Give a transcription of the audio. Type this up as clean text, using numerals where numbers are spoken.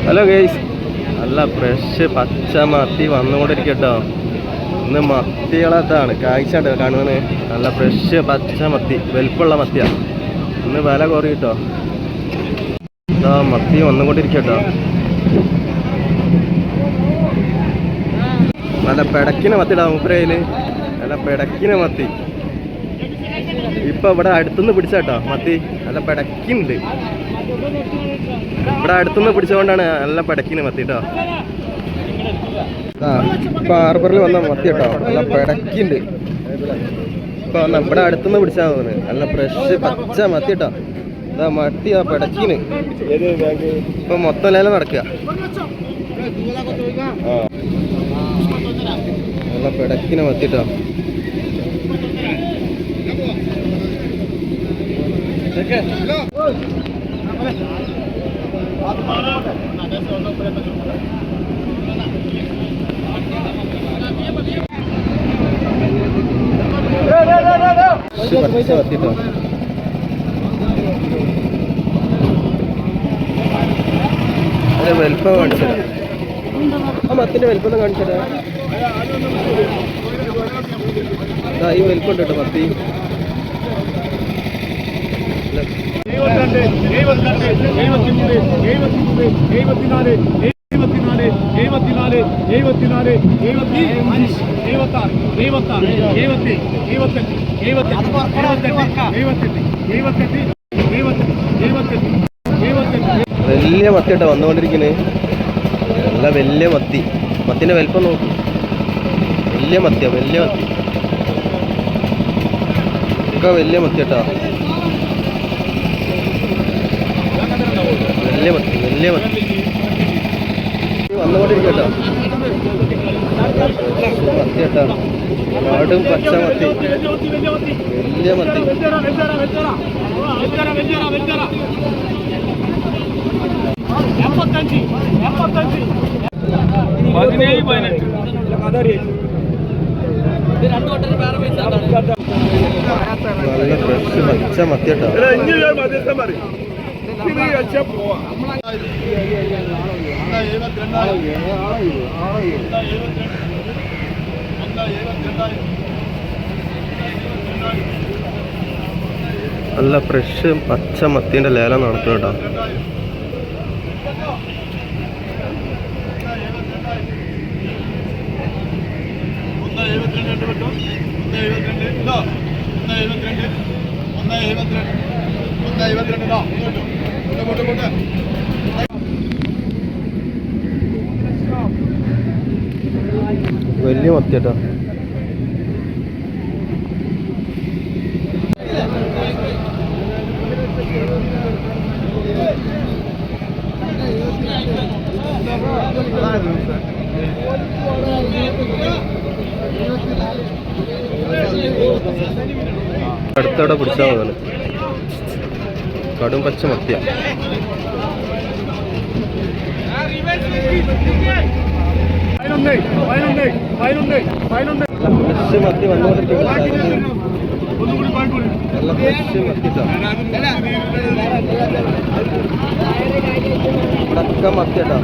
Hello guys, നല്ല fresh പച്ച മത്തി വന്നുകൊണ്ടിരിക്കട്ടോ. ഇന്ന് മത്തികളത്താണ് കാഴ്ച കാണുന്നത്. നല്ല ഫ്രഷ് പച്ച മത്തി, വലിപ്പമുള്ള മത്തിയാണ്. ഇന്ന് വില കുറയിട്ടോ. ഇതാ മത്തി വന്നുകൊണ്ടിരിക്കട്ടോ. നല്ല പിടക്കിന മത്തിടാ മൂപ്പരയില്, നല്ല പിടക്കിന മത്തി. ഇപ്പൊ ഇവിടെ അടുത്തുനിന്ന് പിടിച്ചാട്ടോ മത്തി, നല്ല പിടക്കുന്നുണ്ട്. ഇവിടെ അടുത്തുനിന്ന് പിടിച്ചുകൊണ്ടാണ് നല്ല പിടക്കിന് മത്തി കേട്ടോ. ഇപ്പൊ ഹാർബറിൽ വന്ന മത്തി കേട്ടോ, നല്ല പിടക്കുണ്ട്. ഇപ്പൊ ഇവിടെ അടുത്തുനിന്ന് പിടിച്ചാൽ തോന്നുന്നു. നല്ല ഫ്രഷ് പച്ച മത്തി കേട്ടോ. ഇതാ മത്തി ആ പിടക്കിന് ഇപ്പൊ മൊത്തം ലേലം നടക്കുക. നല്ല പിടക്കിന് മത്തി കേട്ടോ. വലിപ്പം കാണിച്ചത് ആ മത്തിന്റെ വലിപ്പം കാണിച്ചത്. ഈ വലിപ്പം ഉണ്ട് കേട്ടോ മത്തി. വലിയ മത്തി കേട്ടോ വന്നുകൊണ്ടിരിക്കുന്നത്. നല്ല വലിയ മത്തി. മത്തിന്റെ വലിപ്പം നോക്കും. വലിയ മത്തിയാ, വലിയ മത്തി ഒക്കെ വലിയ മത്തി കേട്ടോ. വലിയ മത്തി, വലിയ മത്തി വന്നുകൊണ്ടിരിക്കട്ടോ. മത്തി കേട്ടോ, നാടും പച്ച മത്തി, വലിയ മത്തി. നല്ല ഫ്രഷ് പച്ച മത്തി കേട്ടോ. നല്ല ഫ്രഷ് പച്ച മത്തിന്റെ ലേലം നടത്തും കേട്ടോ. വലിയ മത്തി കേട്ടോ. അടുത്തവിടെ പിടിച്ചാൽ മതി. കടും പച്ച മത്തിയ. ഫ്രഷ് മത്തി വന്നുകൊണ്ടിരിക്കുന്നു. നല്ല ഫ്രഷ് മത്തി ഇവിടൊക്കെ മത്തി കേട്ടോ.